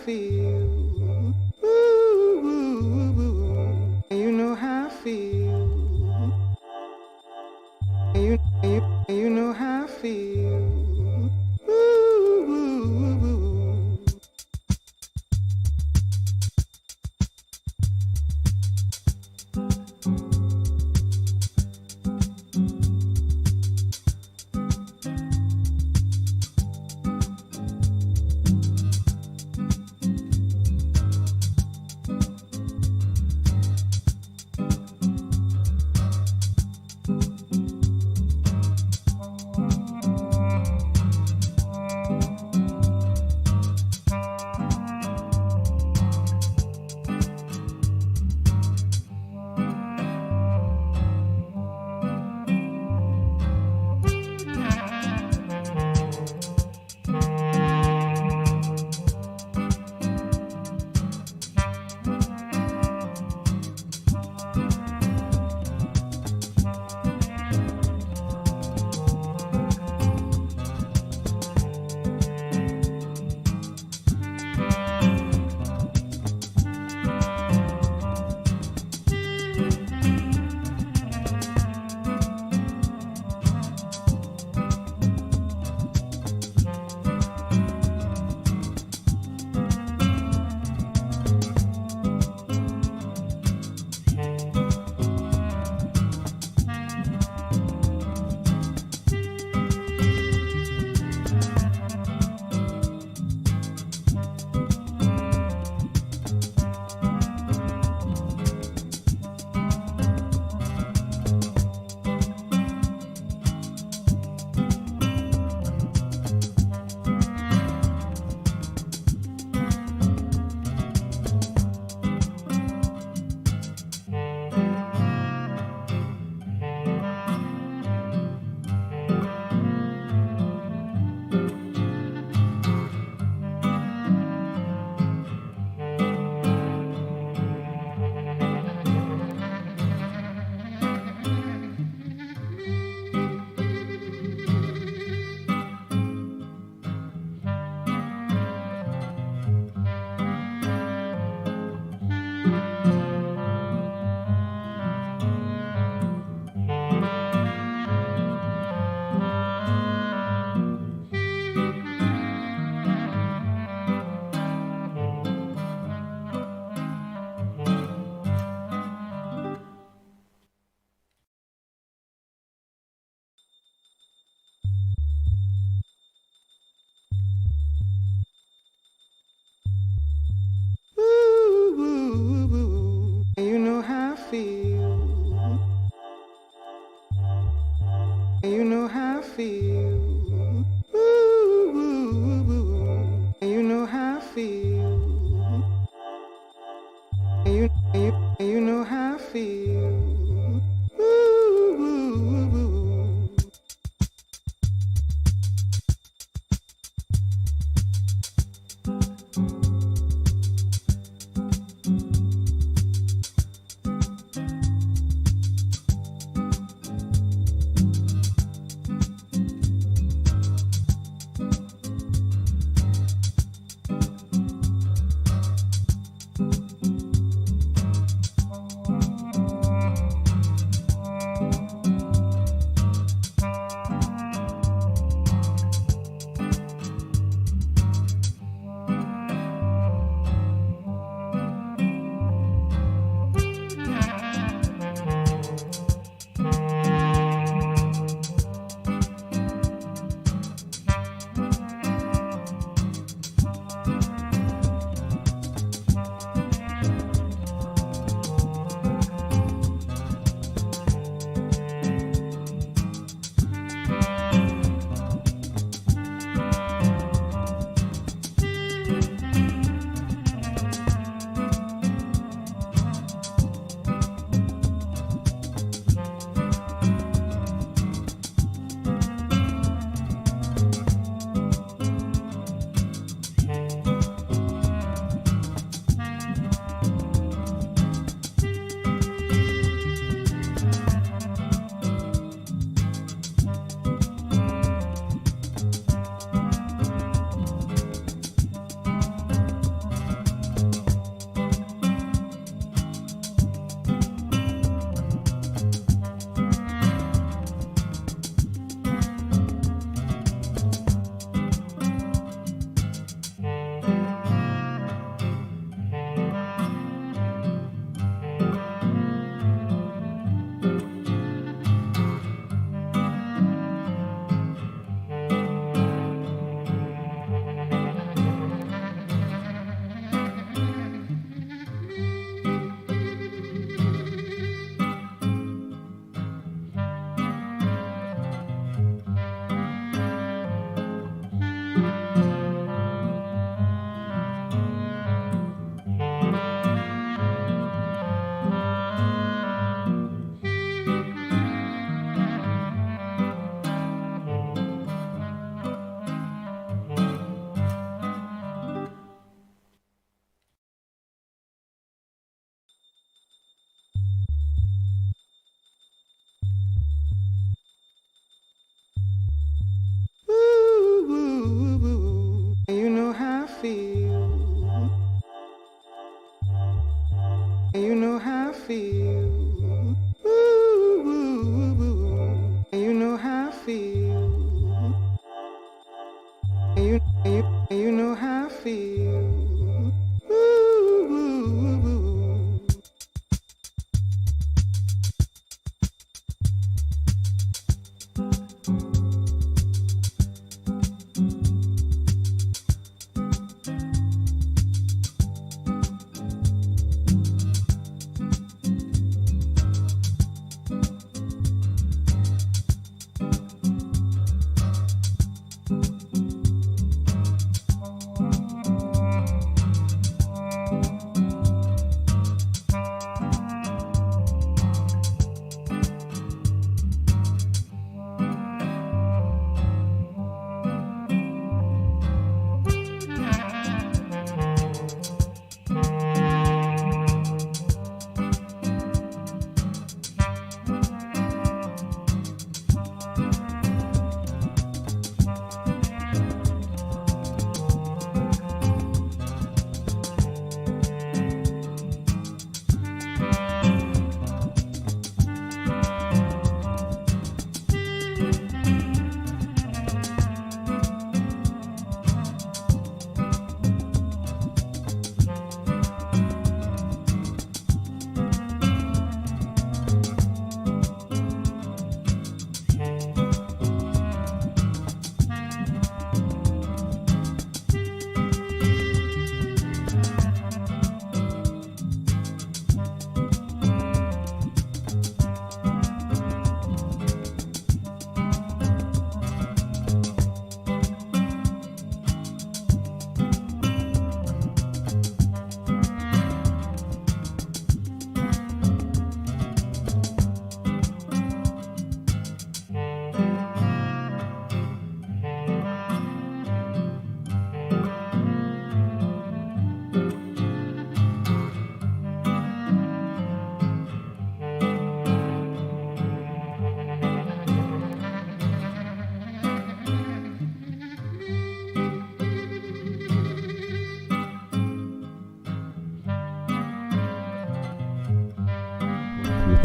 feel. Ooh, ooh, ooh. You know how I feel. You know how I feel. Ooh, ooh, ooh. Ooh, ooh, ooh. You know how I feel. You know how I feel. Ooh, ooh, ooh. You know how I feel. You know how I feel. Ooh, ooh, ooh. feel. Ooh, ooh, ooh. You know how I feel. You know how I feel. Ooh, ooh, ooh.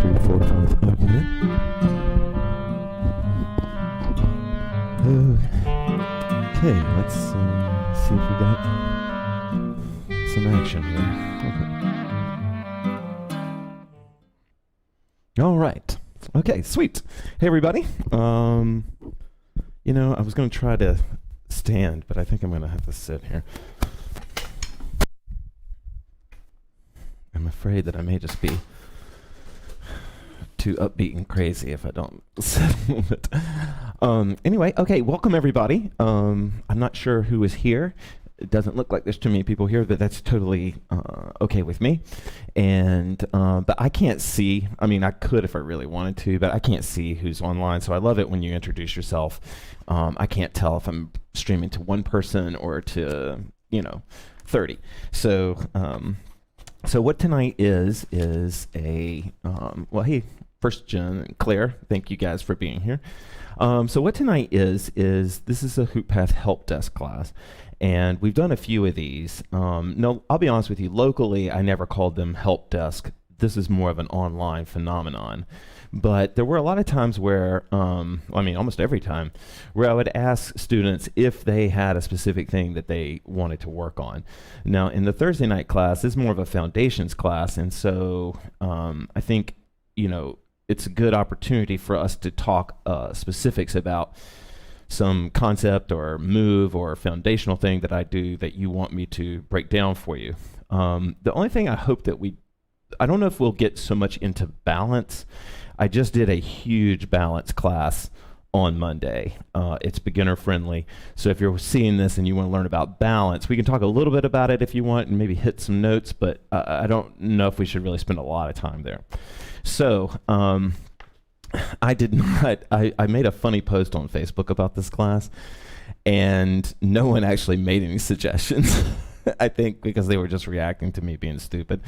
Three, four, five. Okay. Okay, let's see if we got some action here. Okay. All right. Okay, sweet. Hey, everybody. You know, I was going to try to stand, but I think I'm going to have to sit here. I'm afraid that I may just be too upbeat and crazy if I don't sit a little bit. Anyway, okay, welcome everybody. I'm not sure who is here. It doesn't look like there's too many people here, but that's totally okay with me. And but I can't see. I mean, I could if I really wanted to, but I can't see who's online. So I love it when you introduce yourself. I can't tell if I'm streaming to one person or to 30. So so what tonight is a well, hey. First, Jen and Claire, thank you guys for being here. So what tonight is this is a HoopPath help desk class, and we've done a few of these. No, I'll be honest with you, locally I never called them help desk. This is more of an online phenomenon. But there were a lot of times where, I mean almost every time, where I would ask students if they had a specific thing that they wanted to work on. Now in the Thursday night class, this is more of a foundations class, and so I think, it's a good opportunity for us to talk specifics about some concept or move or foundational thing that I do that you want me to break down for you. The only thing I hope that I don't know if we'll get so much into balance. I just did a huge balance class on Monday. It's beginner friendly. So if you're seeing this and you want to learn about balance, we can talk a little bit about it if you want and maybe hit some notes, but I don't know if we should really spend a lot of time there. So I did not, I made a funny post on Facebook about this class, and no one actually made any suggestions. I think because they were just reacting to me being stupid.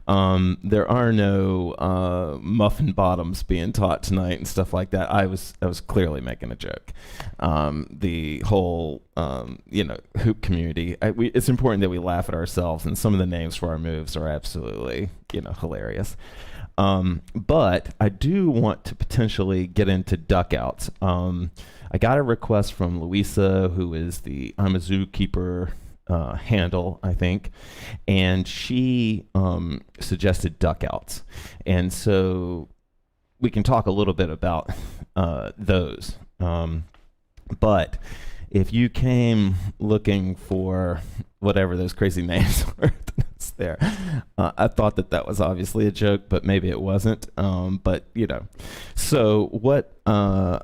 There are no muffin bottoms being taught tonight and stuff like that. I was clearly making a joke. The whole hoop community. It's important that we laugh at ourselves, and some of the names for our moves are absolutely hilarious. But I do want to potentially get into duck outs. I got a request from Louisa, who is the I'm a Zookeeper handle, I think, and she suggested duck outs. And so we can talk a little bit about those. But if you came looking for whatever those crazy names were that's there, I thought that was obviously a joke, but maybe it wasn't. But, so what, I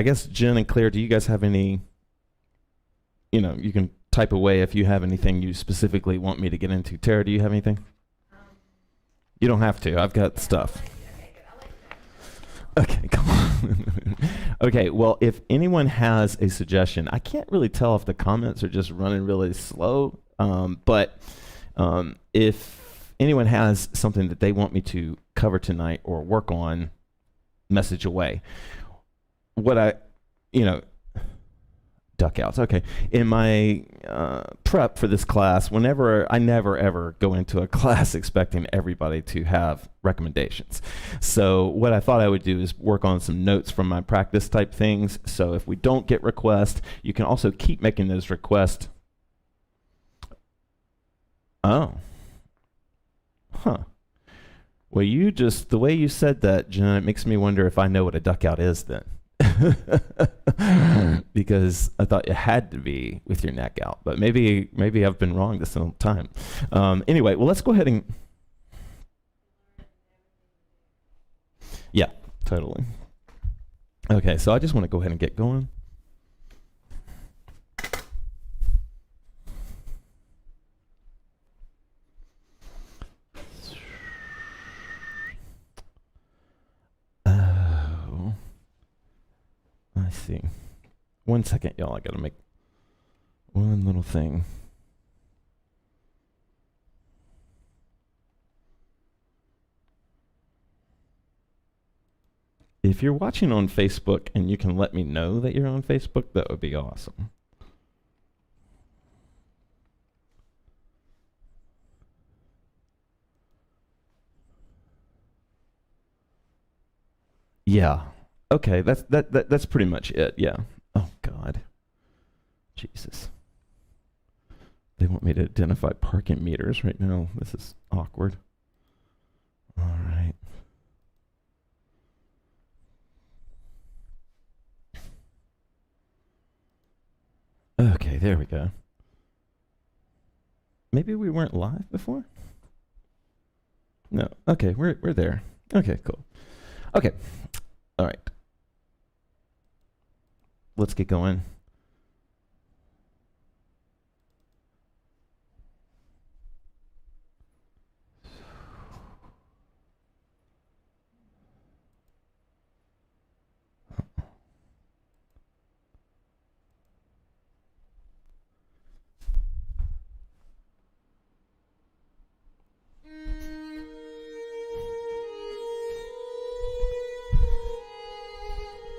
guess Jen and Claire, do you guys have any, you can type away if you have anything you specifically want me to get into. Tara, do you have anything? You don't have to. I've got stuff. Okay, come on. Okay, well, if anyone has a suggestion, I can't really tell if the comments are just running really slow, but if anyone has something that they want me to cover tonight or work on, message away. Duck outs. Okay. In my prep for this class, I never ever go into a class expecting everybody to have recommendations. So what I thought I would do is work on some notes from my practice type things. So if we don't get requests, you can also keep making those requests. Oh. Huh. Well, the way you said that, Jen, it makes me wonder if I know what a duck out is then. Because I thought it had to be with your neck out, but maybe I've been wrong this whole time. Anyway, well, let's go ahead and yeah, totally. Okay, so I just want to go ahead and get going. I see. 1 second, y'all. I gotta make one little thing. If you're watching on Facebook and you can let me know that you're on Facebook, that would be awesome. Yeah. Okay, that's pretty much it. Yeah. Oh God. Jesus. They want me to identify parking meters right now. This is awkward. All right. Okay, there we go. Maybe we weren't live before? No. Okay, we're there. Okay, cool. Okay. All right. Let's get going.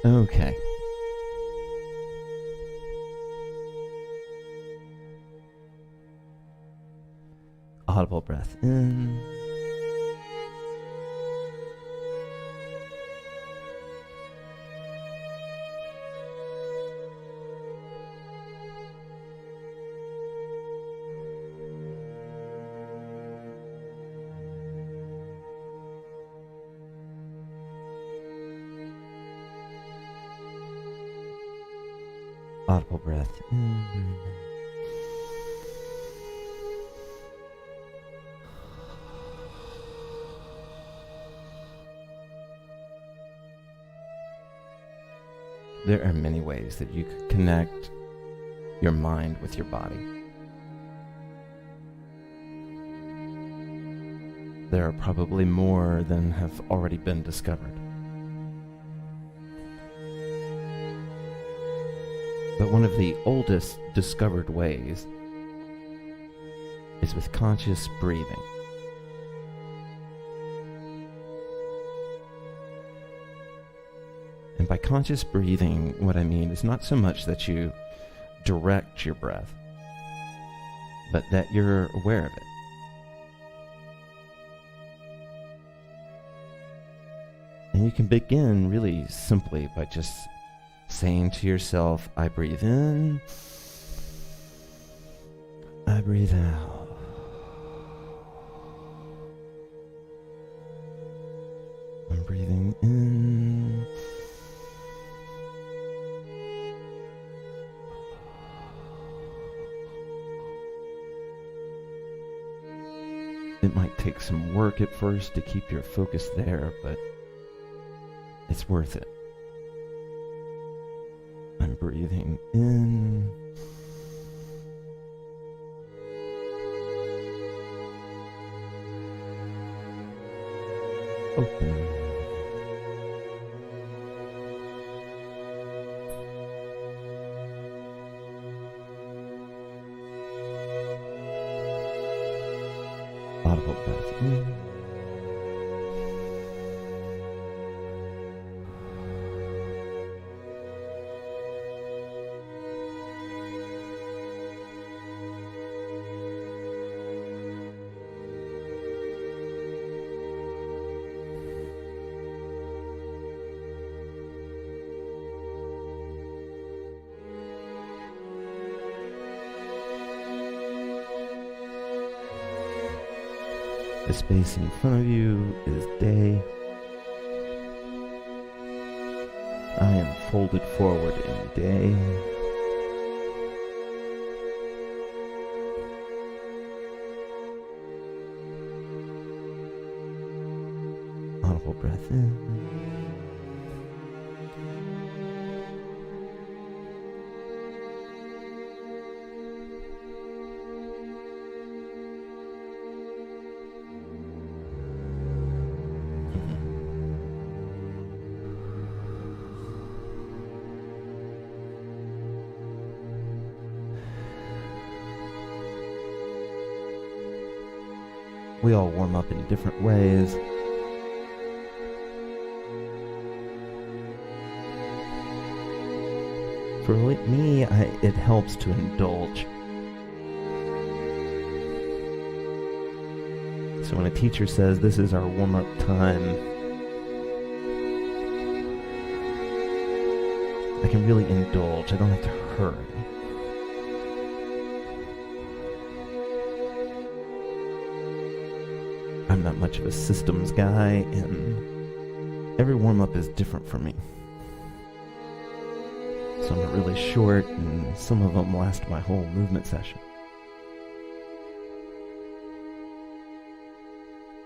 Okay. Audible breath in. Audible breath in. There are many ways that you could connect your mind with your body. There are probably more than have already been discovered. But one of the oldest discovered ways is with conscious breathing. And by conscious breathing, what I mean is not so much that you direct your breath, but that you're aware of it. And you can begin really simply by just saying to yourself, I breathe in, I breathe out. I'm breathing in. It might take some work at first to keep your focus there, but it's worth it. I'm breathing in. Open. Audible breath in. The space in front of you is day. I am folded forward in day. Audible breath in. We all warm up in different ways. For me, it helps to indulge. So when a teacher says this is our warm-up time, I can really indulge. I don't have to hurry. I'm not much of a systems guy, and every warm-up is different for me. Some are really short, and some of them last my whole movement session.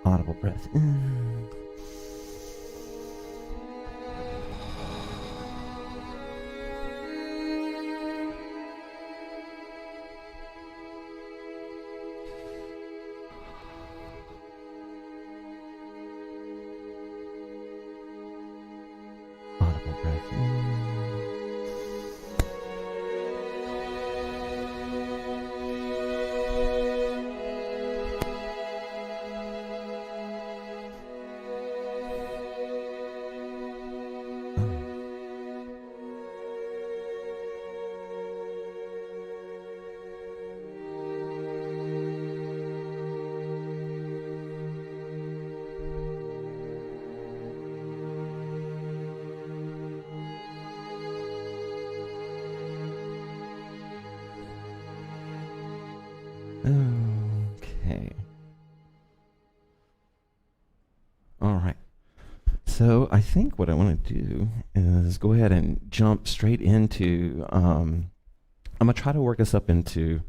Audible breath in. Audible breath in. Okay. All right. So I think what I want to do is go ahead and jump straight into, I'm going to try to work us up into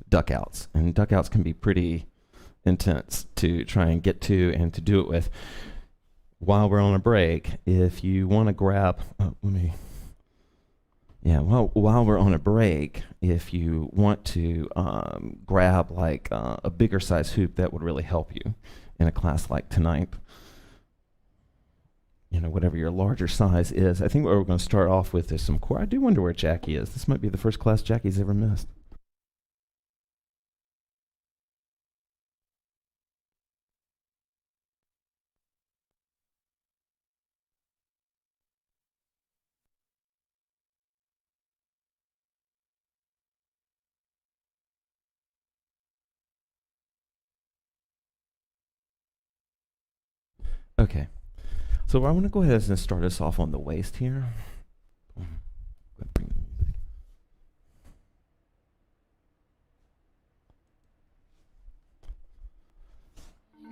duck outs. And duck outs can be pretty intense to try and get to and to do it with. While we're on a break, if you want to grab, while we're on a break, if you want to grab like a bigger size hoop, that would really help you in a class like tonight. You know, whatever your larger size is. I think what we're going to start off with is some core. I do wonder where Jackie is. This might be the first class Jackie's ever missed. Okay. So I want to go ahead and start us off on the waist here. Bring the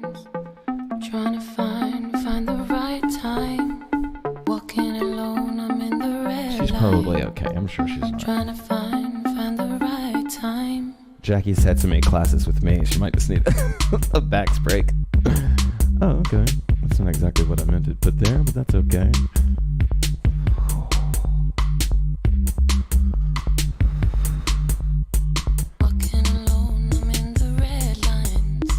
music. Trying to find the right time. Walking alone, I'm in the red She's probably okay. I'm sure she's not. Trying to find the right time. Jackie's had so many classes with me, she might just need a Bax break. Oh, okay. That's not exactly what I meant to put there, but that's okay. Walking alone, I'm in the red lines.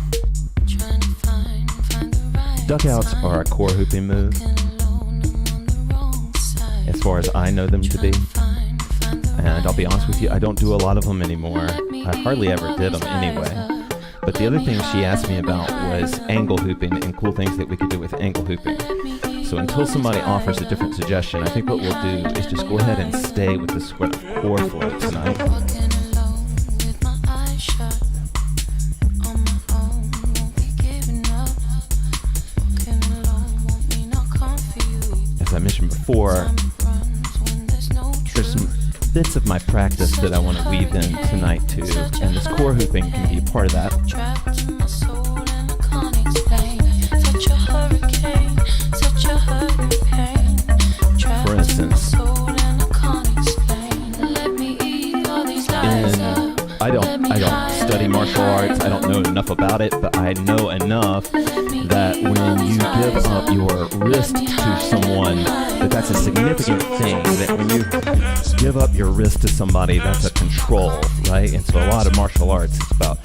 Trying to find the right Duckouts time. are a core hooping move, Walking alone, I'm on the wrong side. as far as I know them to be. Find the And I'll be right honest with you, I don't do a lot of them anymore. Let me I hardly ever did them anyway. But the other thing she asked me about was angle hooping and cool things that we could do with angle hooping. So until somebody offers a different suggestion, I think what we'll do is just go ahead and stay with this sort of core flow tonight. Walking alone with my eyes shut. On my own, won't be giving up. Walking alone won't mean I'll come for you. As I mentioned before, Time runs when there's no there's some bits of my practice that I want to weave in tonight too, and this core hooping can be a part of that. Trapped in my soul and I can't explain. Such a hurricane, such a hurting pain. Trapped For instance, in my soul and I can't explain. Let me eat all these lies And up. I don't study martial arts, I don't know enough about it, but I know enough that when you give up your wrist to someone, that's a significant thing. That when you give up your wrist to somebody, that's a control, right? And so a lot of martial arts is about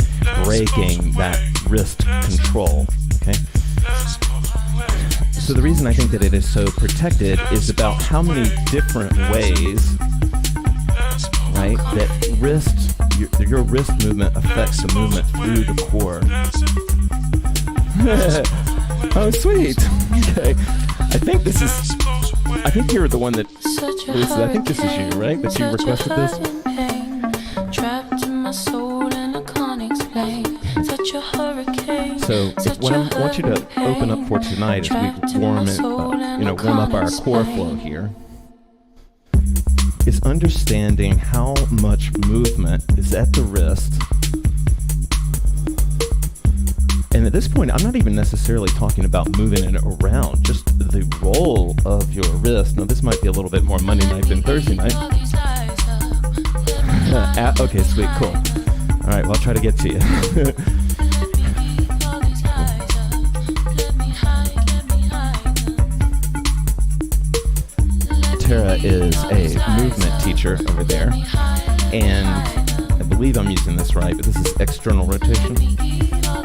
breaking that wrist control, okay? So the reason I think that it is so protected is about how many different ways, right, that your wrist movement affects the movement through the core. Oh, sweet. Okay. I think you're the one that, Lisa, I think this is you, right? That you requested this? Trapped in my soul and I can't explain. Such a hurricane. So what I want you to open up for tonight as we warm up our core flow here, is understanding how much movement is at the wrist. And at this point, I'm not even necessarily talking about moving it around, just the roll of your wrist. Now, this might be a little bit more Monday night than Thursday night. Okay, sweet, cool. All right, well, I'll try to get to you. Tara is a movement teacher over there, and I believe I'm using this right, but this is external rotation.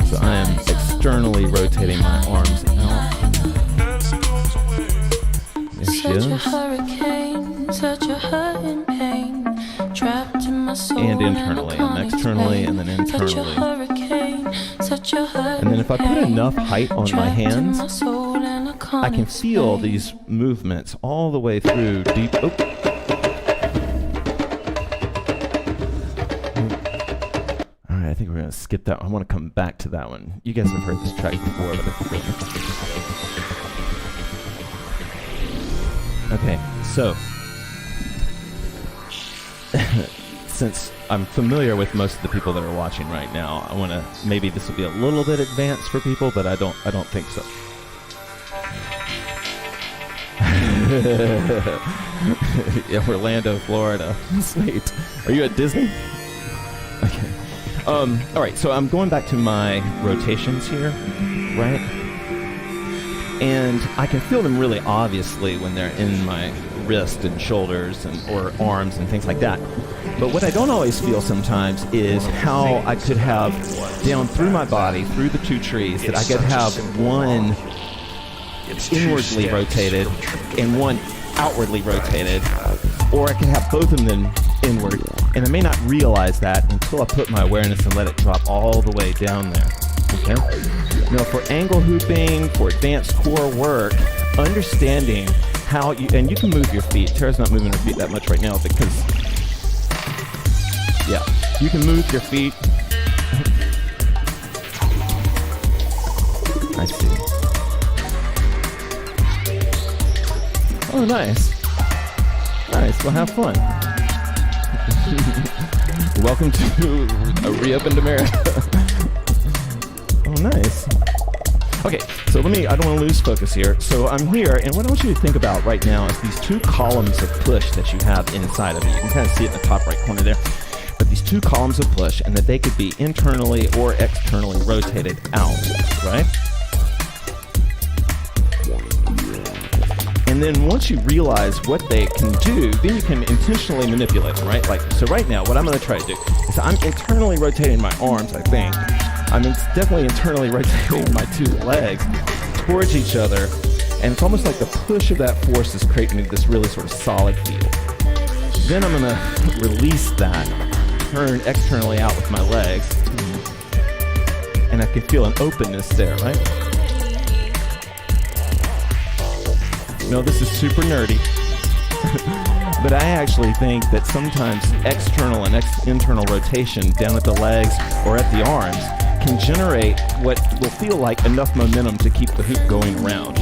So I am externally rotating my arms out. There she is. And internally, and externally, and then internally. And then if I put enough height on my hands, I can feel these movements all the way through deep. Oh. All right, I think we're going to skip that one. I want to come back to that one. You guys have heard this track before, but okay, so since I'm familiar with most of the people that are watching right now, I want to, maybe this will be a little bit advanced for people, but I don't think so. Yeah, Orlando, Florida. Sweet. Are you at Disney? Okay. All right, so I'm going back to my rotations here, right? And I can feel them really obviously when they're in my wrist and shoulders or arms and things like that. But what I don't always feel sometimes is how I could have down through my body, through the two trees, that I could have one inwardly rotated and one outwardly rotated, or I could have both of them inward, and I may not realize that until I put my awareness and let it drop all the way down there. Okay? Now, for angle hooping, for advanced core work, understanding how you, and you can move your feet. Tara's not moving her feet that much right now because, yeah, you can move your feet. I see. Oh, nice. Nice. Well, have fun. Welcome to a reopened America. Oh, nice. Okay, so I don't want to lose focus here. So I'm here, and what I want you to think about right now is these two columns of push that you have inside of it. You can kind of see it in the top right corner there. But these two columns of push, and that they could be internally or externally rotated out, right? And then once you realize what they can do, then you can intentionally manipulate them, right? Like, so right now, what I'm going to try to do is I'm internally rotating my arms, I think. I'm definitely internally rotating my two legs towards each other. And it's almost like the push of that force is creating this really sort of solid feel. Then I'm going to release that, turn externally out with my legs. And I can feel an openness there, right? No, this is super nerdy, but I actually think that sometimes external and internal rotation down at the legs or at the arms can generate what will feel like enough momentum to keep the hoop going around.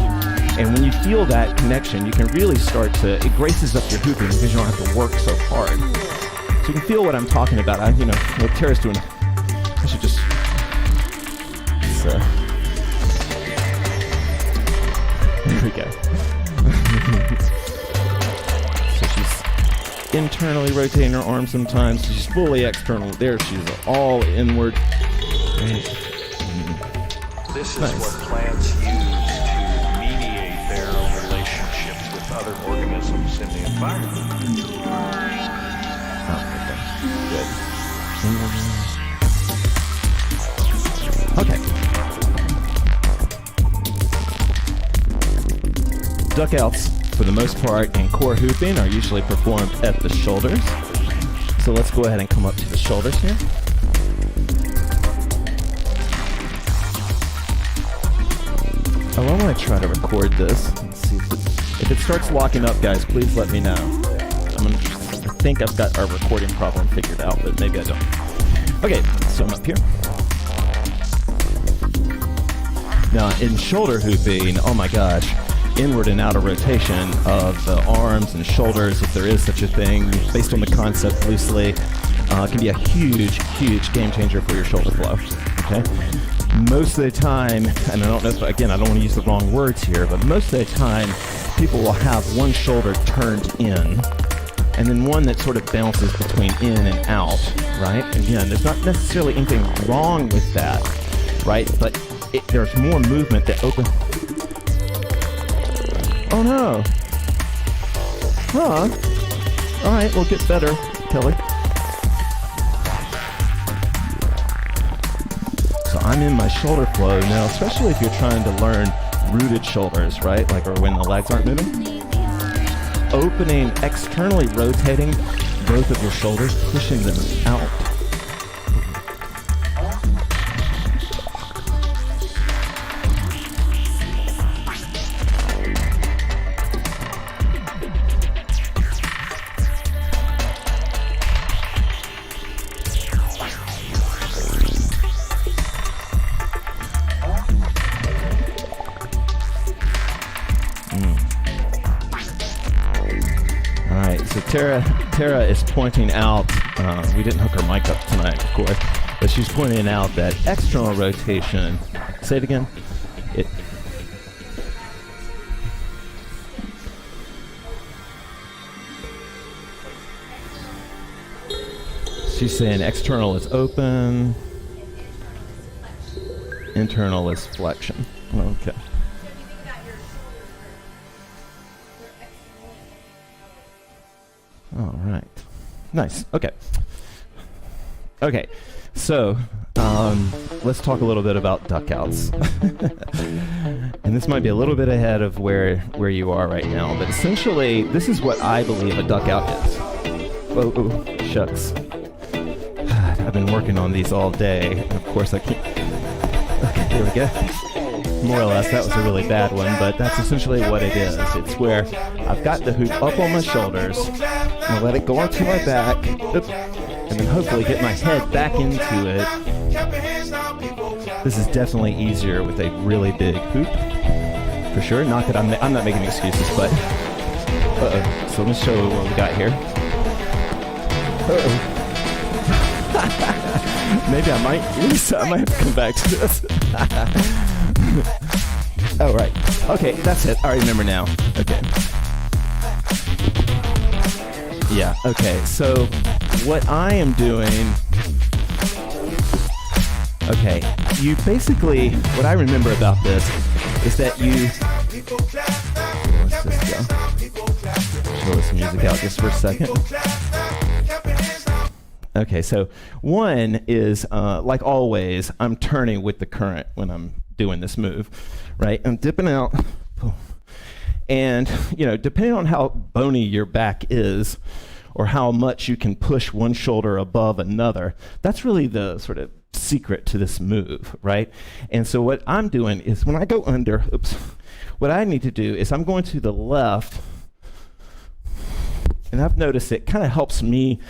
And when you feel that connection, you can really start to, it graces up your hooping because you don't have to work so hard. So you can feel what I'm talking about. What Tara's doing, I should just, here we go. So she's internally rotating her arm sometimes. So she's fully external. There she's all inward. This is nice. What plants use to mediate their relationships with other organisms in the environment. Okay. Duckouts, for the most part, in core hooping are usually performed at the shoulders. So let's go ahead and come up to the shoulders here. Oh, I want to try to record this and see if it starts locking up, guys. Please let me know. I think I've got our recording problem figured out, but maybe I don't. Okay, so I'm up here. Now, in shoulder hooping, oh my gosh, inward and outer rotation of the arms and shoulders, if there is such a thing, based on the concept loosely, can be a huge game changer for your shoulder flow. Okay. Most of the time, and I don't know if, again, I don't want to use the wrong words here, but most of the time, people will have one shoulder turned in, and then one that sort of bounces between in and out, right? Again, there's not necessarily anything wrong with that, right? But there's more movement that opens. Oh no. Huh. All right, we'll get better, Kelly. So I'm in my shoulder flow now, especially if you're trying to learn rooted shoulders, right? Like, or when the legs aren't moving. Opening, externally rotating both of your shoulders, pushing them out. Tara is pointing out, we didn't hook her mic up tonight, of course, but she's pointing out that external rotation, say it again. She's saying external is open, internal is flexion. Okay. All right. Nice. Okay. Okay. So, let's talk a little bit about duckouts. And this might be a little bit ahead of where you are right now, but essentially, this is what I believe a duckout is. Oh, shucks. I've been working on these all day, and of course I can't. Okay, there we go. More or less, that was a really bad one, but that's essentially what it is. It's where I've got the hoop up on my shoulders, I'm gonna let it go onto my back, and then hopefully get my head back into it. This is definitely easier with a really big hoop, for sure. Not that I'm not making excuses, but Uh-oh. So let me show you what we got here. Uh-oh. Maybe I might have to come back to this. Oh, right. Okay, that's it. I remember now. Okay. Yeah, okay. So what I am doing... Okay, you basically... What I remember about this is that you... Let's just show this music out just for a second. Okay, so one is, like always, I'm turning with the current when I'm doing this move, right? I'm dipping out, and, you know, depending on how bony your back is, or how much you can push one shoulder above another, that's really the sort of secret to this move, right? And so what I'm doing is when I go under, what I need to do is I'm going to the left, and I've noticed it kind of helps me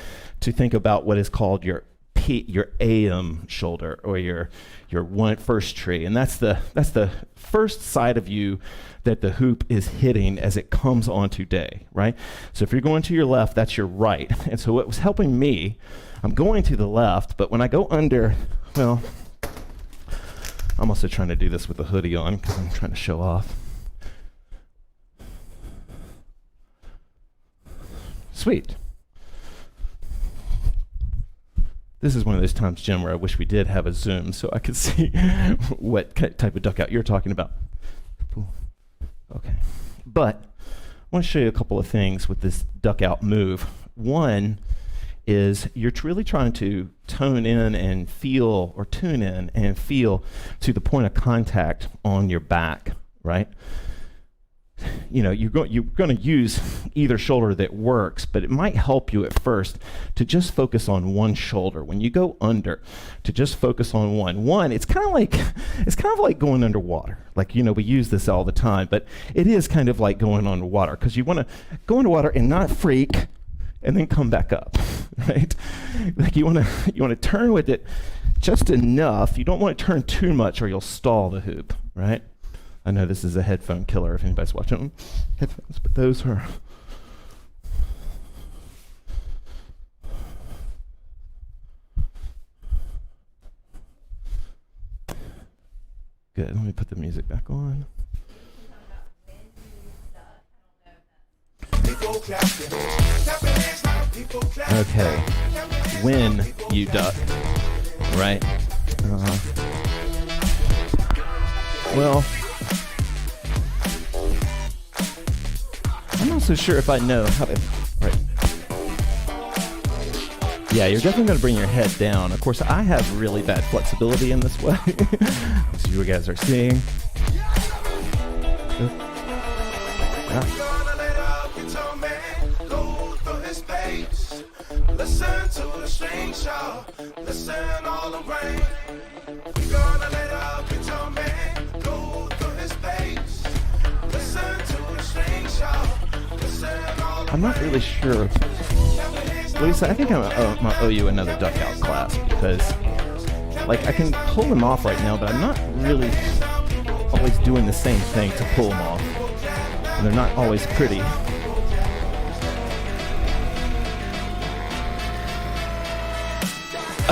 to think about what is called your AM shoulder, or your first tree, and that's the first side of you that the hoop is hitting as it comes onto day, right? So if you're going to your left, that's your right. And so what was helping me, I'm going to the left, but when I go under, well, I'm also trying to do this with the hoodie on because I'm trying to show off. Sweet. This is one of those times, Jim, where I wish we did have a Zoom so I could see what type of duck out you're talking about. Okay. But I want to show you a couple of things with this duck out move. One is you're really trying to tone in and feel, or tune in and feel to the point of contact on your back, right? You know, you're going to use either shoulder that works, but it might help you at first to just focus on one shoulder. When you go under, to just focus on one. It's kind of like going underwater. Like, you know, we use this all the time, but it is kind of like going underwater because you want to go underwater and not freak, and then come back up, right? Like you want to turn with it just enough. You don't want to turn too much, or you'll stall the hoop, right? I know this is a headphone killer if anybody's watching headphones, but those are... Good, let me put the music back on. Okay, when you duck, right? Well, I'm not so sure if I know how to, right. Yeah, you're definitely going to bring your head down. Of course, I have really bad flexibility in this way, as you guys are seeing. Listen to the strings, y'all. Listen all around. We're gonna let our guitar man go through his bass. Listen to the strings, y'all. Listen all around. I'm not really sure. Lisa, I think I'm gonna owe you another duck out class because, like, I can pull them off right now, but I'm not really always doing the same thing to pull them off. And they're not always pretty.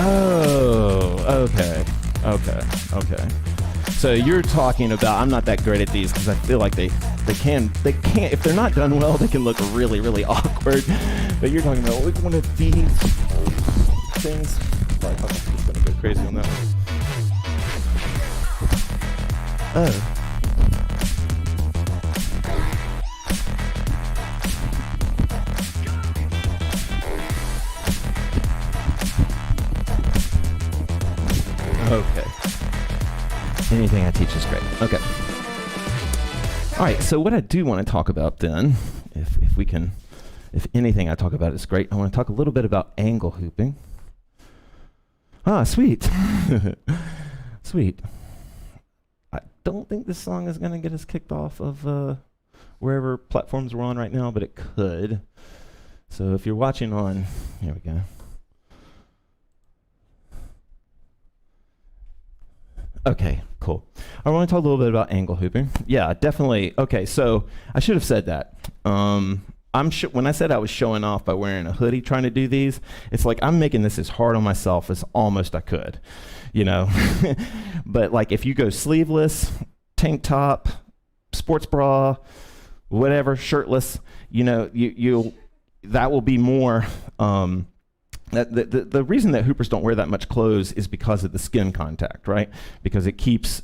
Oh, okay. So you're talking about, I'm not that great at these because I feel like they can't, if they're not done well, they can look really, really awkward. But you're talking about one of these things. Sorry, I'm just gonna go crazy on that one. Oh. Okay. Anything I teach is great. Okay. All right, so what I do want to talk about then, if anything I talk about is great, I want to talk a little bit about angle hooping. Ah, sweet. Sweet. I don't think this song is going to get us kicked off of wherever platforms we're on right now, but it could. So if you're watching on, here we go. Okay, cool. I want to talk a little bit about angle hooping. Yeah, definitely. Okay, so I should have said that. when I said I was showing off by wearing a hoodie trying to do these, it's like I'm making this as hard on myself as almost I could, you know. But like if you go sleeveless, tank top, sports bra, whatever, shirtless, you know, you'll that will be more. The reason that hoopers don't wear that much clothes is because of the skin contact, right? Because it keeps.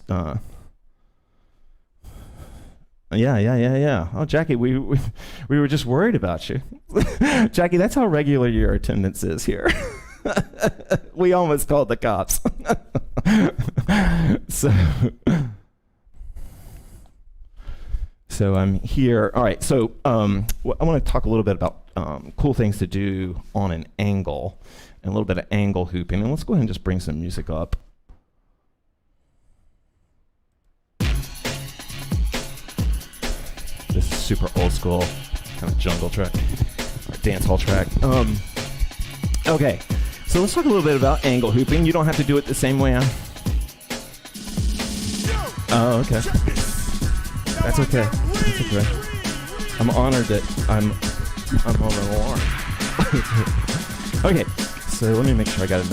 Yeah. Oh, Jackie, we were just worried about you. Jackie, that's how regular your attendance is here. We almost called the cops. So I'm here. All right, so I want to talk a little bit about cool things to do on an angle and a little bit of angle hooping. And let's go ahead and just bring some music up. This is super old school, kind of jungle track, or dance hall track. Okay, so let's talk a little bit about angle hooping. You don't have to do it the same way Oh, okay. That's okay. That's okay. I'm honored that I'm on an alarm. Okay, so let me make sure I got it.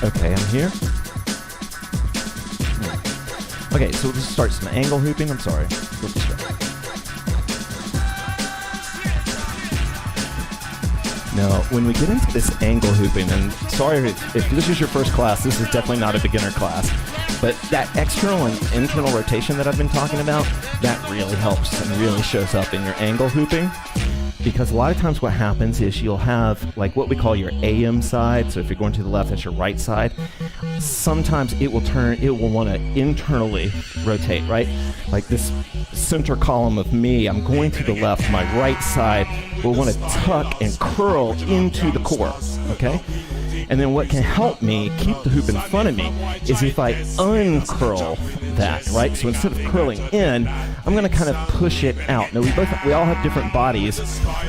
Okay, I'm here. Okay, so we'll just start some angle hooping. I'm sorry. Now, when we get into this angle hooping, and sorry if this is your first class, this is definitely not a beginner class, but that external and internal rotation that I've been talking about, that really helps and really shows up in your angle hooping. Because a lot of times what happens is you'll have like what we call your AM side. So if you're going to the left, that's your right side. Sometimes it will want to internally rotate, right? Like this center column of me, I'm going to the left, my right side will want to tuck and curl into the core, okay? And then what can help me keep the hoop in front of me is if I uncurl that, right? So instead of curling in, I'm going to kind of push it out. Now we all have different bodies.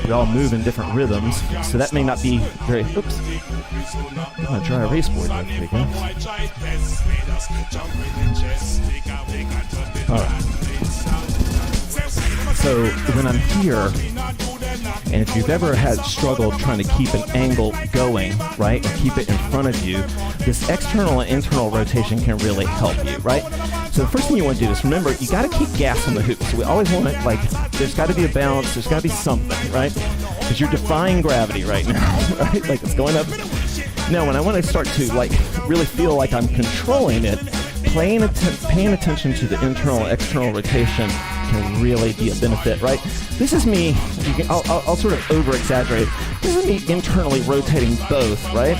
We all move in different rhythms. So that may not be very, oops. I'm going to try a race board there, pretty good. All right. So when I'm here, and if you've ever struggled trying to keep an angle going, right, and keep it in front of you, this external and internal rotation can really help you, right? So the first thing you want to do is remember, you got to keep gas on the hoop. So we always want it like, there's got to be a balance, there's got to be something, right? Because you're defying gravity right now, right? Like it's going up. Now, when I want to start to like really feel like I'm controlling it, paying attention to the internal and external rotation can really be a benefit, right? This is me, I'll sort of over-exaggerate. This is me internally rotating both, right?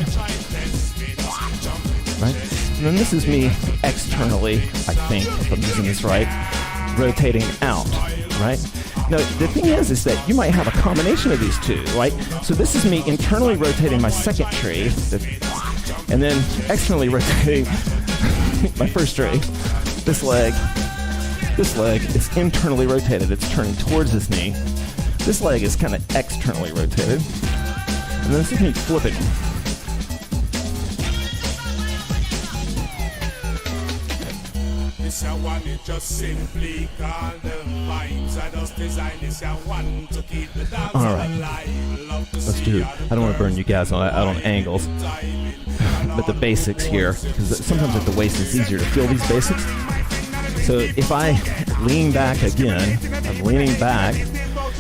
Right? And then this is me externally, I think, if I'm using this right, rotating out, right? Now, the thing is that you might have a combination of these two, right? So this is me internally rotating my second tree, and then externally rotating my first tree. This leg is internally rotated. It's turning towards this knee. This leg is kind of externally rotated. And then this is me flipping. All right, let's do it. I don't want to burn you guys out on angles, but the basics here, because sometimes at the waist it's easier to feel these basics. So if I lean back again, I'm leaning back,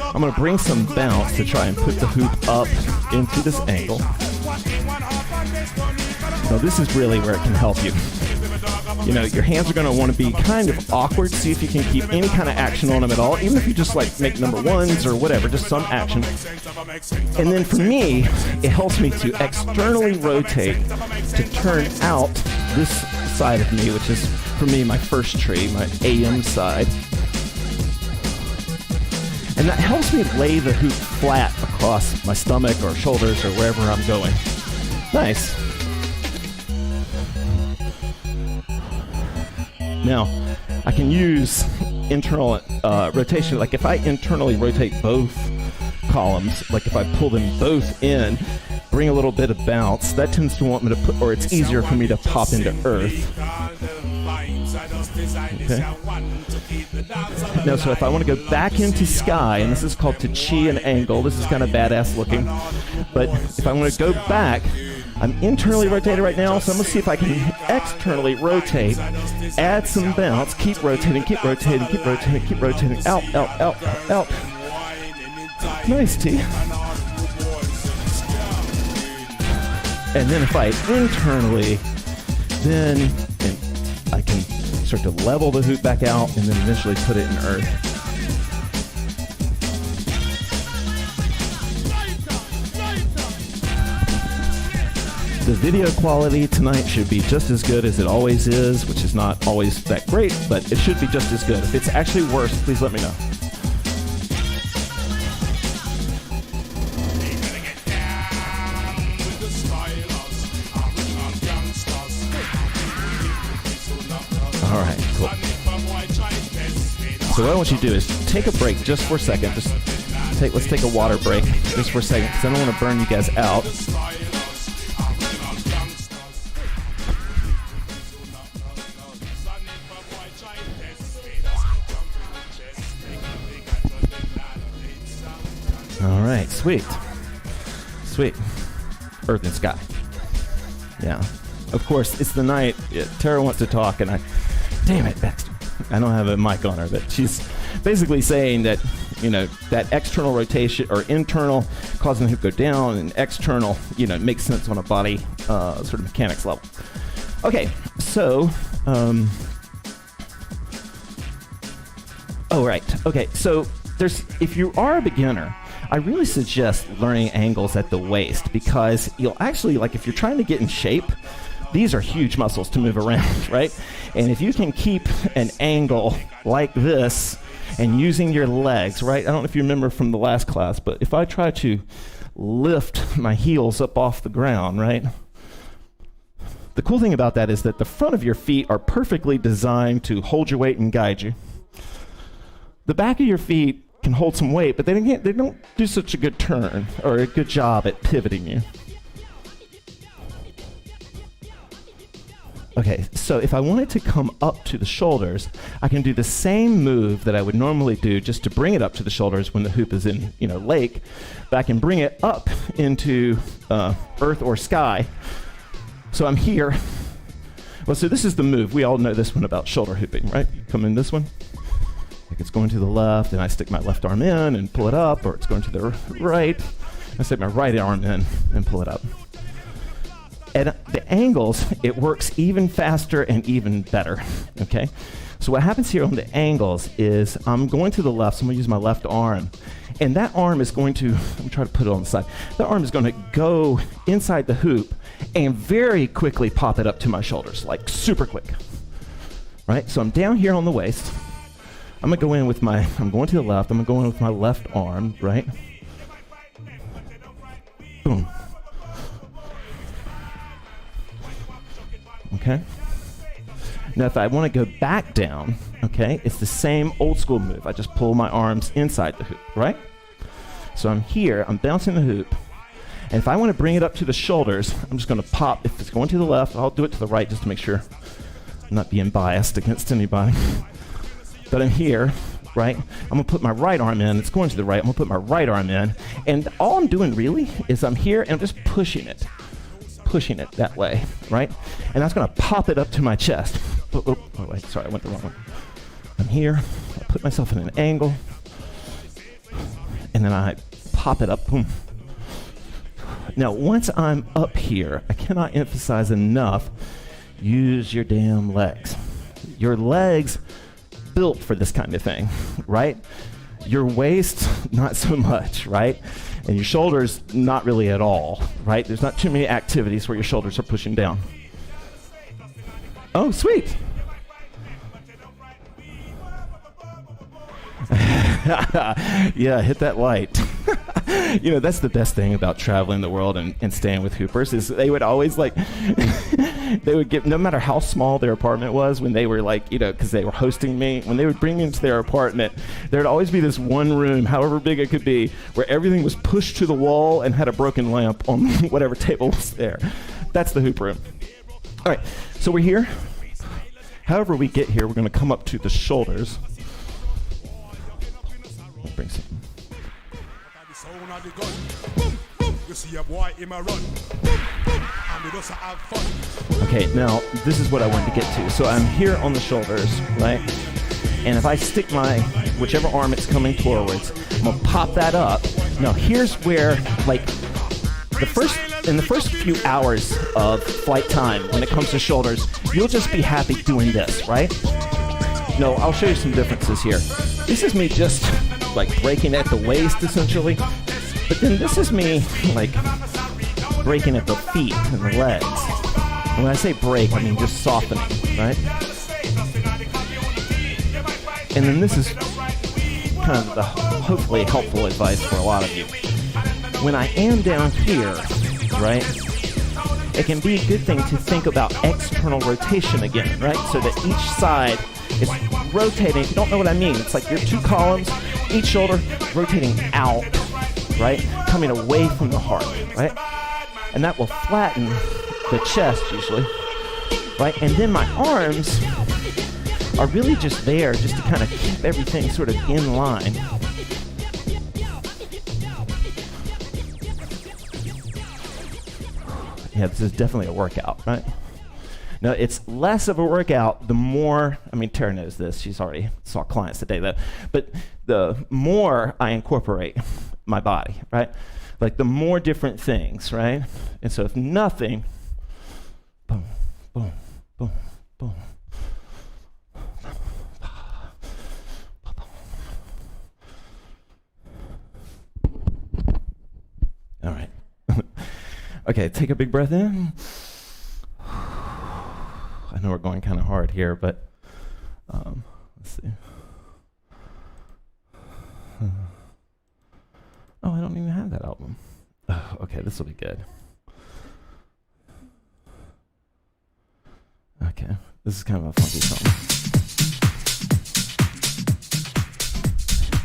I'm going to bring some bounce to try and put the hoop up into this angle. Now this is really where it can help you. You know, your hands are going to want to be kind of awkward. See if you can keep any kind of action on them at all, even if you just like make number ones or whatever, just some action. And then for me, it helps me to externally rotate to turn out this side of me, which is for me my first tree, my AM side. And that helps me lay the hoop flat across my stomach or shoulders or wherever I'm going. Nice. Now, I can use internal rotation. Like if I internally rotate both columns, like if I pull them both in, bring a little bit of bounce, that tends to want me to put, or it's easier for me to pop into earth. Okay. Now, so if I want to go back into sky, and this is called to chi and angle, this is kind of badass looking, but if I want to go back, I'm internally rotated right now, so I'm going to see if I can externally rotate, add some bounce, keep rotating, keep rotating, keep rotating, keep rotating, out, out, out, out. Nice, T. And then if I internally, then I can start to level the hoop back out and then eventually put it in earth. The video quality tonight should be just as good as it always is, which is not always that great, but it should be just as good. If it's actually worse, please let me know. All right, cool. So what I want you to do is take a break just for a second. Let's take a water break just for a second, because I don't want to burn you guys out. All right, sweet. Earth and sky. Yeah. Of course, it's the night. Tara wants to talk, and damn it, Baxter. I don't have a mic on her, but she's basically saying that, that external rotation or internal causing the hoop go down, and external, makes sense on a body sort of mechanics level. Okay, so, so if you are a beginner, I really suggest learning angles at the waist, because you'll actually, if you're trying to get in shape, these are huge muscles to move around, right? And if you can keep an angle like this and using your legs, right? I don't know if you remember from the last class, but if I try to lift my heels up off the ground, right? The cool thing about that is that the front of your feet are perfectly designed to hold your weight and guide you. The back of your feet can hold some weight, but they don't do such a good turn or a good job at pivoting you. Okay, so if I wanted to come up to the shoulders, I can do the same move that I would normally do just to bring it up to the shoulders when the hoop is in, lake, but I can bring it up into earth or sky. So I'm here. Well, so this is the move. We all know this one about shoulder hooping, right? You come in this one. It's going to the left, and I stick my left arm in and pull it up, or it's going to the right. I stick my right arm in and pull it up. At the angles, it works even faster and even better, okay? So what happens here on the angles is I'm going to the left, so I'm gonna use my left arm, and that arm is going to, let me try to put it on the side, that arm is gonna go inside the hoop and very quickly pop it up to my shoulders, super quick, right? So I'm down here on the waist. I'm gonna go in with I'm going to the left, I'm gonna go in with my left arm, right? Boom. Okay. Now, if I want to go back down, okay, it's the same old school move. I just pull my arms inside the hoop, right? So I'm here, I'm bouncing the hoop, and if I want to bring it up to the shoulders, I'm just going to pop. If it's going to the left, I'll do it to the right just to make sure I'm not being biased against anybody. But I'm here, right? I'm going to put my right arm in. It's going to the right. I'm going to put my right arm in, and all I'm doing really is I'm here and I'm just pushing it that way, right? And that's gonna pop it up to my chest. Oh, wait, sorry, I went the wrong way. I'm here, I put myself in an angle, and then I pop it up, boom. Now, once I'm up here, I cannot emphasize enough, use your damn legs. Your legs built for this kind of thing, right? Your waist, not so much, right? And your shoulders, not really at all, right? There's not too many activities where your shoulders are pushing down. Oh, sweet. Yeah, hit that light. That's the best thing about traveling the world and staying with hoopers is they would always they would give, no matter how small their apartment was, when they were because they were hosting me, when they would bring me into their apartment, there'd always be this one room, however big it could be, where everything was pushed to the wall and had a broken lamp on whatever table was there. That's the hoop room. All right, so we're here. However we get here, we're going to come up to the shoulders. I'll bring some. Okay, now this is what I wanted to get to. So I'm here on the shoulders, right? And if I stick my whichever arm it's coming towards, I'm gonna pop that up. Now here's where, like, in the first few hours of flight time, when it comes to shoulders, you'll just be happy doing this, right? No, I'll show you some differences here. This is me just like breaking at the waist, essentially. But then this is me like breaking at the feet and the legs. And when I say break, I mean just softening, right? And then this is kind of the hopefully helpful advice for a lot of you. When I am down here, right, it can be a good thing to think about external rotation again, right? So that each side is rotating. If you don't know what I mean, it's like your two columns, each shoulder rotating out, right? Coming away from the heart, right? And that will flatten the chest usually, right? And then my arms are really just there just to kind of keep everything sort of in line. Yeah, this is definitely a workout, right? Now, it's less of a workout the more, I mean, Tara knows this, she's already saw clients today though, but the more I incorporate my body, right? Like the more different things, right? And so if nothing, boom, boom, boom, boom. All right. Okay, take a big breath in. I know we're going kind of hard here, but let's see. Oh, I don't even have that album. Oh, okay, this will be good. Okay, this is kind of a funky song.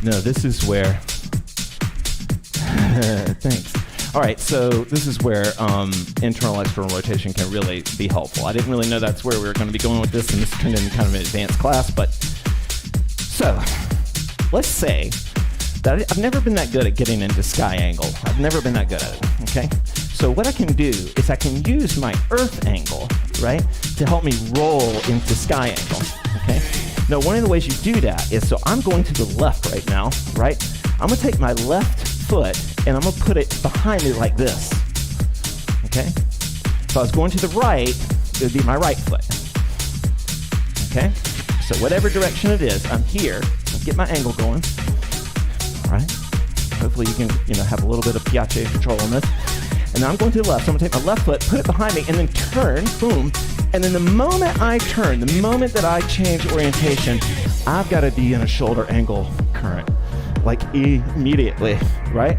No, this is where... Thanks. All right, so this is where internal external rotation can really be helpful. I didn't really know that's where we were going to be going with this, and this turned into kind of an advanced class, but so let's say that I've never been that good at getting into sky angle. I've never been that good at it, okay? So what I can do is I can use my earth angle, right, to help me roll into sky angle, okay? Now, one of the ways you do that is, so I'm going to the left right now, right? I'm going to take my left foot and I'm going to put it behind me like this, okay? If I was going to the right, it would be my right foot, okay? So whatever direction it is, I'm here. I'll get my angle going, all right? Hopefully you can, have a little bit of Piaget control on this. And now I'm going to the left, so I'm going to take my left foot, put it behind me, and then turn, boom. And then the moment I turn, the moment that I change orientation, I've got to be in a shoulder angle current, like immediately, right?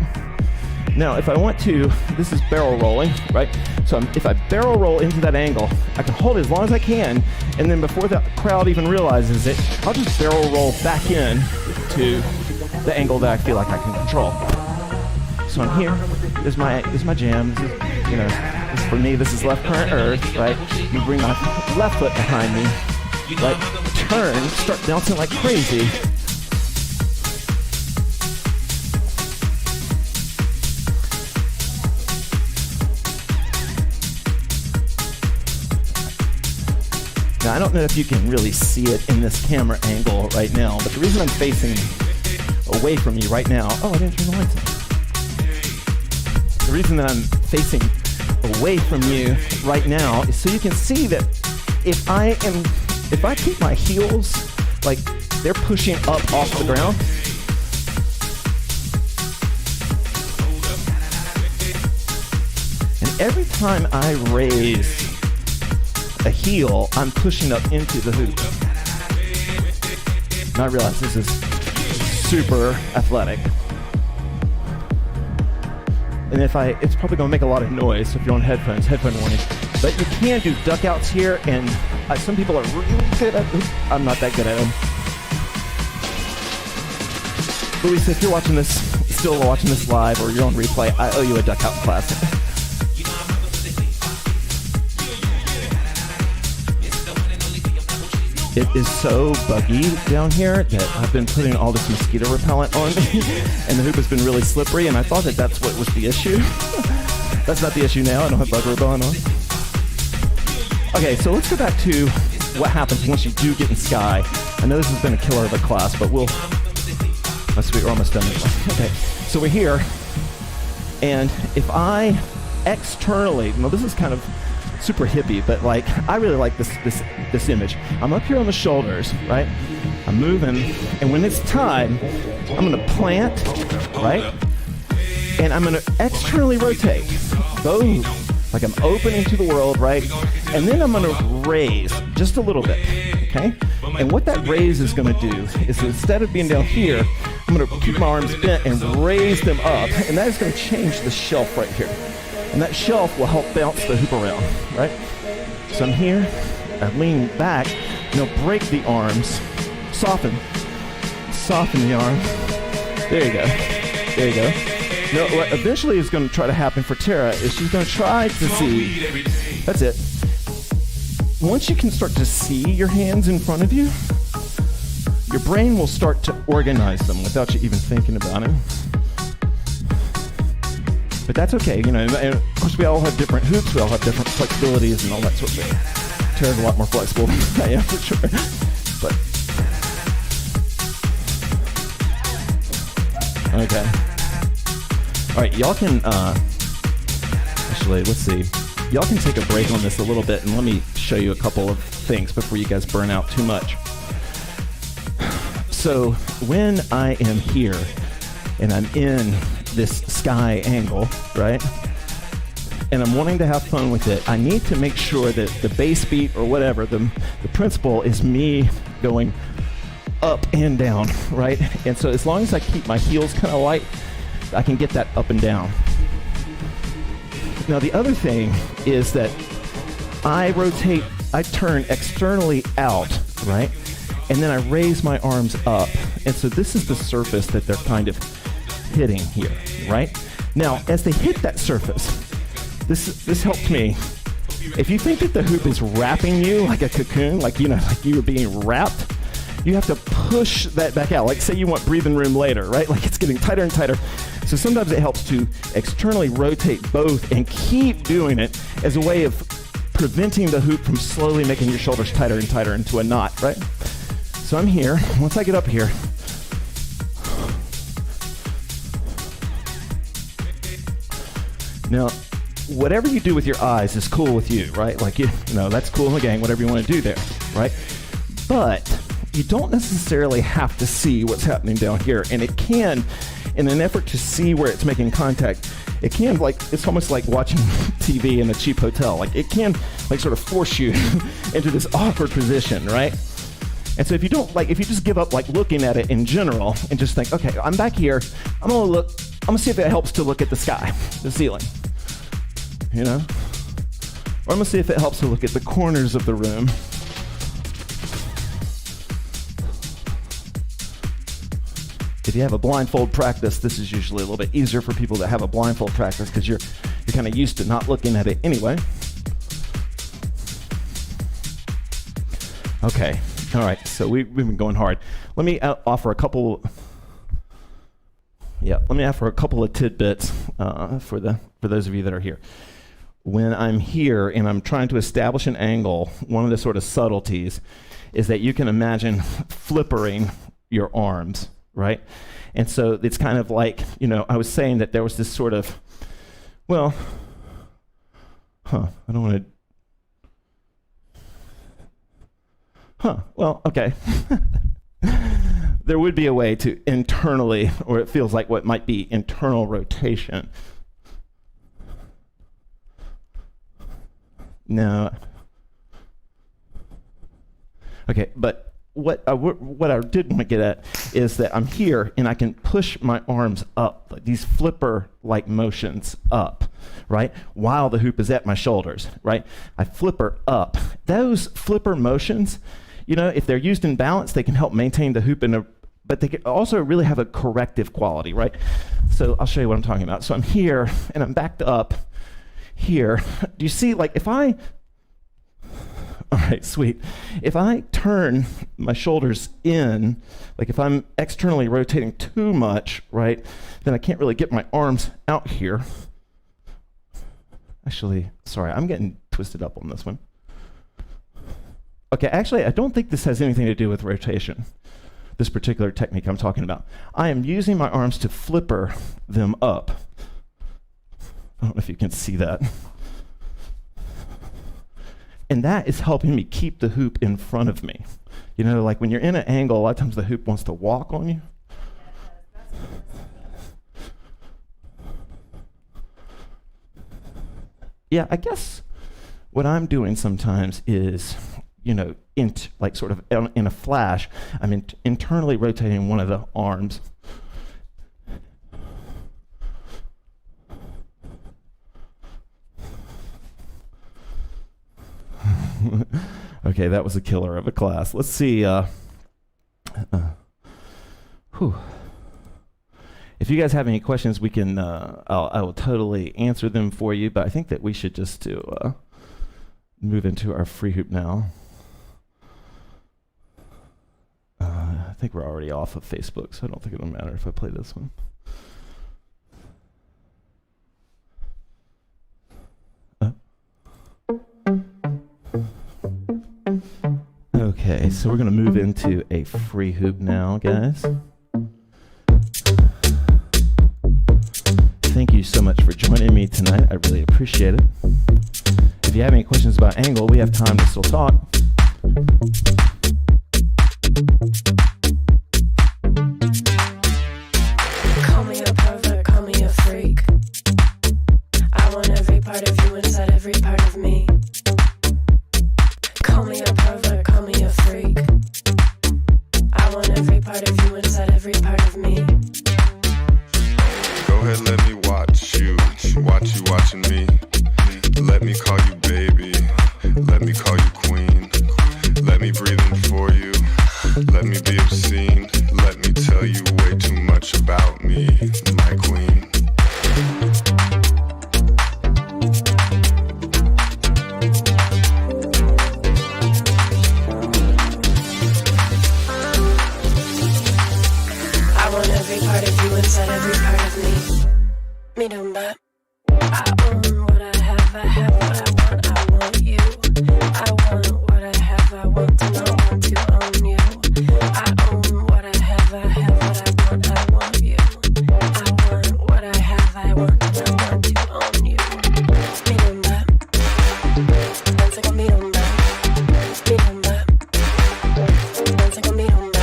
Now, if I want to, this is barrel rolling, right? So if I barrel roll into that angle, I can hold it as long as I can, and then before the crowd even realizes it, I'll just barrel roll back in to the angle that I feel like I can control. So I'm here, this is my jam, this is, for me, this is left current earth, right? You bring my left foot behind me, right? Turn, start bouncing like crazy. Now, I don't know if you can really see it in this camera angle right now, but the reason I'm facing away from you right now, oh, I didn't turn the lights on. The reason that I'm facing away from you right now is so you can see that if I keep my heels, like they're pushing up off the ground, and every time I raise a heel, I'm pushing up into the hoop. And I realize this is super athletic. And it's probably gonna make a lot of noise, so if you're on headphone warning. But you can do duck outs here, and some people are really good at them. I'm not that good at them. Louisa, if you're still watching this live, or you're on replay, I owe you a duck out class. It is so buggy down here that I've been putting all this mosquito repellent on me, and the hoop has been really slippery, and I thought that that's what was the issue. That's not the issue now. I don't have bug repellent on. Okay, so let's go back to what happens once you do get in sky. I know this has been a killer of a class, but we're almost done anyway. Okay, so we're here, and if I externally, well, this is kind of super hippie, but like I really like this image. I'm up here on the shoulders, right? I'm moving, and when it's time, I'm gonna plant, right? And I'm gonna externally rotate. Boom. Like I'm opening to the world, right? And then I'm gonna raise just a little bit, okay? And what that raise is gonna do is instead of being down here, I'm gonna keep my arms bent and raise them up, and that is gonna change the shelf right here. And that shelf will help bounce the hoop around, right? So I'm here, I lean back, and I'll break the arms, soften the arms. There you go, there you go. Now, what eventually is going to try to happen for Tara is she's going to try to see, that's it. Once you can start to see your hands in front of you, your brain will start to organize them without you even thinking about it. But that's okay, you know, and of course we all have different hoops, we all have different flexibilities and all that sort of thing. Tara's a lot more flexible than I am for sure. But, okay. All right, y'all can, actually, let's see. Y'all can take a break on this a little bit and let me show you a couple of things before you guys burn out too much. So when I am here and I'm in this sky angle, right? And I'm wanting to have fun with it, I need to make sure that the base beat or whatever, the principle is me going up and down, right? And so as long as I keep my heels kind of light, I can get that up and down. Now the other thing is that I turn externally out, right? And then I raise my arms up. And so this is the surface that they're kind of hitting here, right? Now, as they hit that surface, this helped me. If you think that the hoop is wrapping you like a cocoon, like, you know, like you were being wrapped, you have to push that back out. Like say you want breathing room later, right? Like it's getting tighter and tighter. So sometimes it helps to externally rotate both and keep doing it as a way of preventing the hoop from slowly making your shoulders tighter and tighter into a knot, right? So I'm here. Once I get up here, now, whatever you do with your eyes is cool with you, right? Like, you know, that's cool in the gang, whatever you want to do there, right? But you don't necessarily have to see what's happening down here. And it can, in an effort to see where it's making contact, it can, like, it's almost like watching TV in a cheap hotel. Like, it can, like, sort of force you into this awkward position, right? And so if you don't, like, if you just give up, like, looking at it in general and just think, okay, I'm back here, I'm gonna see if it helps to look at the sky, the ceiling, you know? Or I'm gonna see if it helps to look at the corners of the room. If you have a blindfold practice, this is usually a little bit easier for people that have a blindfold practice because you're kind of used to not looking at it anyway. Okay, all right, so we've been going hard. Let me offer a couple of tidbits for those of you that are here. When I'm here and I'm trying to establish an angle, one of the sort of subtleties is that you can imagine flippering your arms, right? And so it's kind of like, you know, I was saying that there was this sort of, well, I don't want to, well, okay. There would be a way to internally, or it feels like what might be internal rotation. No. Okay, but what I did want to get at is that I'm here and I can push my arms up, like these flipper-like motions up, right? While the hoop is at my shoulders, right? I flipper up. Those flipper motions, you know, if they're used in balance, they can help maintain the hoop but they can also really have a corrective quality, right? So I'll show you what I'm talking about. So I'm here and I'm backed up here. Do you see, like, if I All right, sweet. If I turn my shoulders in, like if I'm externally rotating too much, right, then I can't really get my arms out here. Actually, sorry, I'm getting twisted up on this one. Okay, actually, I don't think this has anything to do with rotation, this particular technique I'm talking about. I am using my arms to flipper them up. I don't know if you can see that. And that is helping me keep the hoop in front of me. You know, like when you're in an angle, a lot of times the hoop wants to walk on you. Yeah, I guess what I'm doing sometimes is, you know, like sort of in a flash, I'm internally rotating one of the arms. Okay, that was a killer of a class. Let's see. If you guys have any questions, we can. I will totally answer them for you. But I think that we should just move into our free hoop now. I think we're already off of Facebook, so I don't think it'll matter if I play this one. Okay, so we're going to move into a free hoop now, guys. Thank you so much for joining me tonight. I really appreciate it. If you have any questions about angle, we have time to still talk. Call me a pervert, call me a freak. I want every part of you inside every part of me. Call me a pervert, call me a freak. I want every part of you inside every part of me. Go ahead, let me watch you watching me. Let me call you baby, let me call you queen. Let me breathe in for you, let me be obscene. Let me tell you way too much about me, my queen. Inside every part of me. Me don't but I own what I have what I want you. I want what I have, I want to know, I want to own you. I own what I have what I want you. I want what I have, I want to know, I want to own you. Me don't but dance like a me don't but me don't but dance like a me don't but.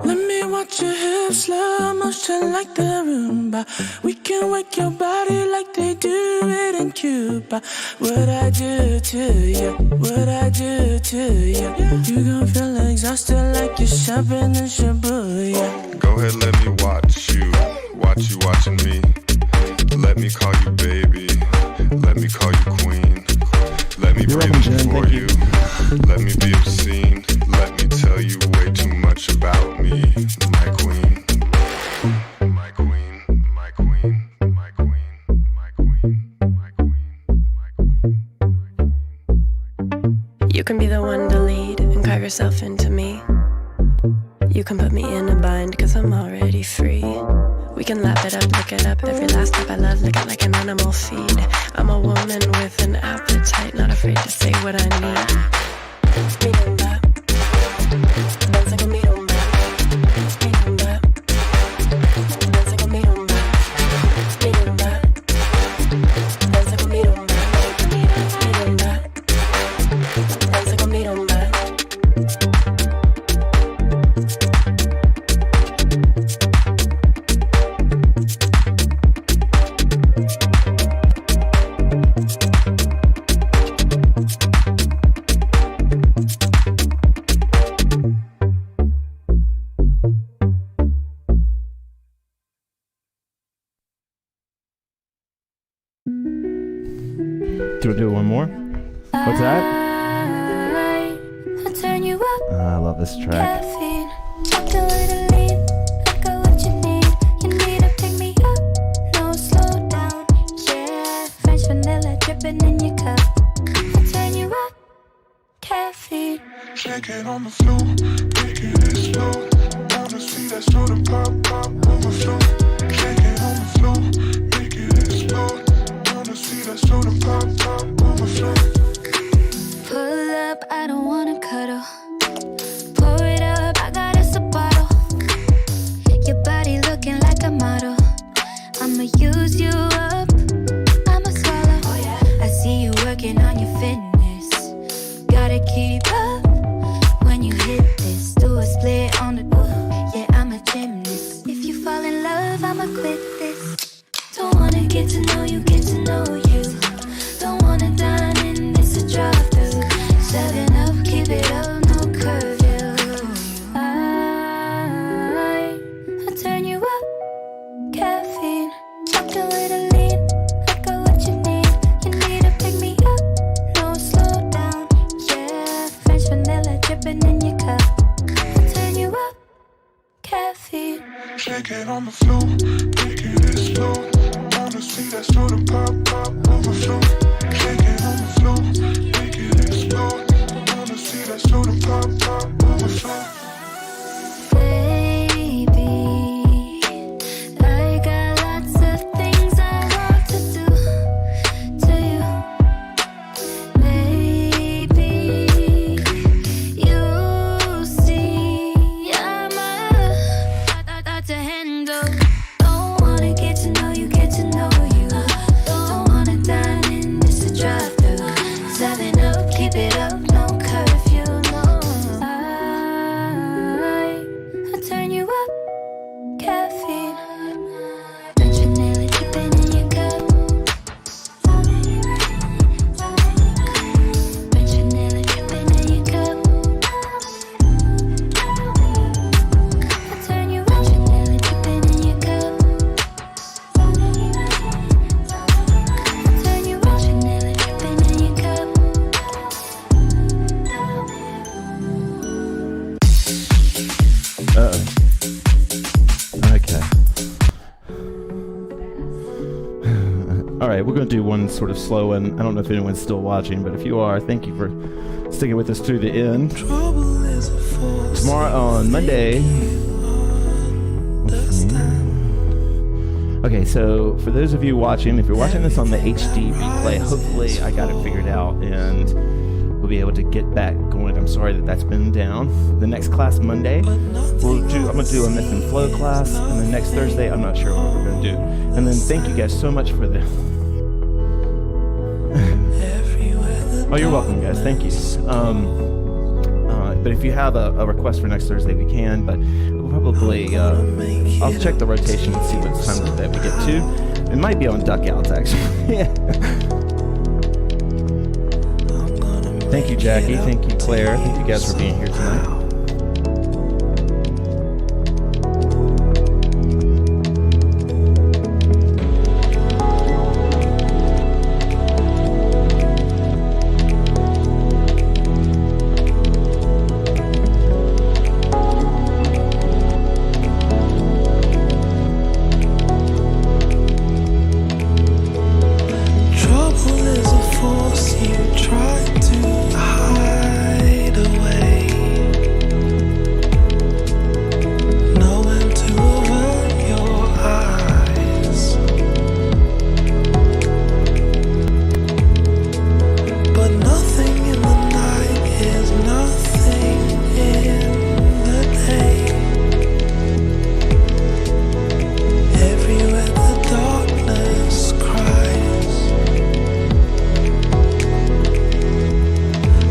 Let me watch your hips, slow motion like the Roomba. We can wake your body like they do it in Cuba. What I do to you, what I do to you. You gon' feel exhausted like you're shopping in Shibuya. Go ahead, let me watch you watching me. Let me call you baby, let me call you queen. Let me breathe in for you, let me be obscene. Let me tell you way too much about me, my queen. My queen, my queen, my queen, my queen, my queen, my queen. You can be the one to lead and carve yourself into me. You can put me in a bind, cause I'm already free. We can lap it up, lick it up. Every last step I love, lick it like an animal feed. I'm a woman with an appetite, not afraid to say what I need. Me don't bop. Dance like a me don't bop. Me don't bop. Dance like a me don't bop. Me don't bop. Dance like a me don't bop. Me don't bop. Dance like a me don't bop. Do we do one more? What's that? I'll turn you up. I love this track. Caffeine. Talk to her to lead. I got what you need. You need a Shake it on the floor, make it explode. Wanna see that soda pop, pop, overflow. Shake it on the floor, make it explode. Wanna see that soda pop, pop, overflow. Pull up, I don't wanna cuddle. Pour it up, I got us a bottle. Your body looking like a model. I'ma use you up, I'ma swallow. I see you working on your fitness. Gotta keep up when you hit this. Do a split on the yeah, I'm a gymnast. If you fall in love, I'ma quit this. Don't wanna get to know you, get to know you. Don't wanna dine in, it's a drive-through. 7 up, keep it up, no curfew. I turn you up, caffeine. Chocolate with a lean, I got what you need. You need to pick me up, no slow down. Yeah, French vanilla dripping in your cup. I turn you up, caffeine. Shake it on the floor, make it explode. Wanna see that soda pop, pop, overflow. Shake it on the floor, make it explode. Wanna see that soda pop, pop, overflow. Baby, I got lots of things I want to do to you. Maybe you see I'm hard to handle. Don't wanna get to know you, get to know you. Don't wanna dine in, it's a drive-through. 7 up, keep it up, no curfew, no. I turn you up, caffeine. French vanilla dripping in your cup. French vanilla dripping in your cup. I turn you up, French vanilla dripping in your cup. I turn you up, French vanilla dripping in your cup. Okay. All right, we're going to do one sort of slow one. I don't know if anyone's still watching, but if you are, thank you for sticking with us through the end. Trouble is a force. Tomorrow on Monday. Okay, so for those of you watching, if you're watching this on the HD replay, hopefully I got it figured out and we'll be able to get back going. I'm sorry that that's been down. The next class Monday, I'm going to do a myth and flow class, and then next Thursday, I'm not sure what we're going to do. And then thank you guys so much for the... Oh, you're welcome, guys. Thank you. But if you have a request for next Thursday, we can, but we'll probably... I'll check the rotation and see what time that we get to. It might be on duckouts, actually. Thank you, Jackie. Thank you, Claire. Thank you guys for being here tonight. Trouble is a force you try to hide away. Know when to avert your eyes. But nothing in the night is nothing in the day. Everywhere the darkness cries,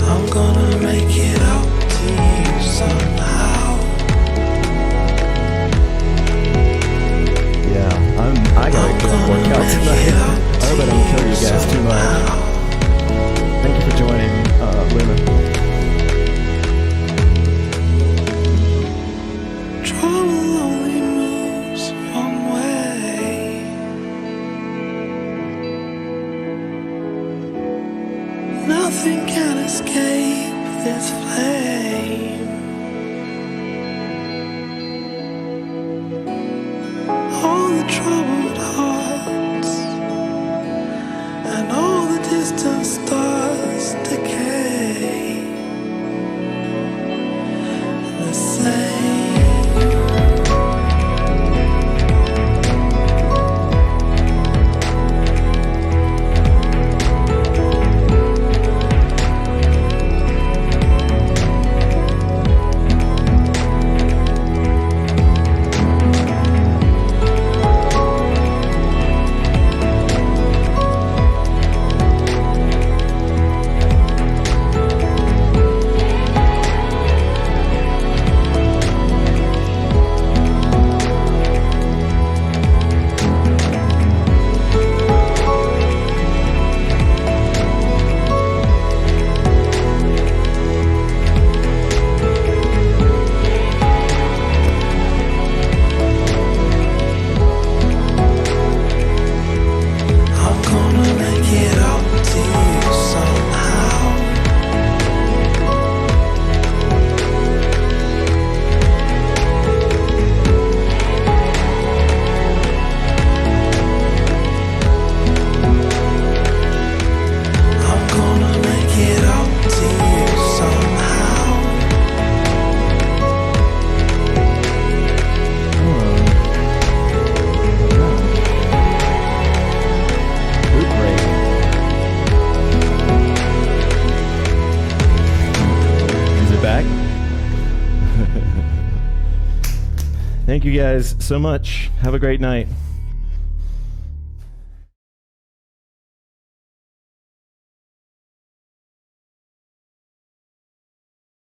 I'm gonna make it up to you somehow. Yeah, I gotta go work out tonight. I hope I don't kill you guys too much. Thank you for joining, Luna. Trouble only moves one way. Nothing can escape this flame. All the troubled hearts and all the distant stars decay. Thank you guys so much. Have a great night.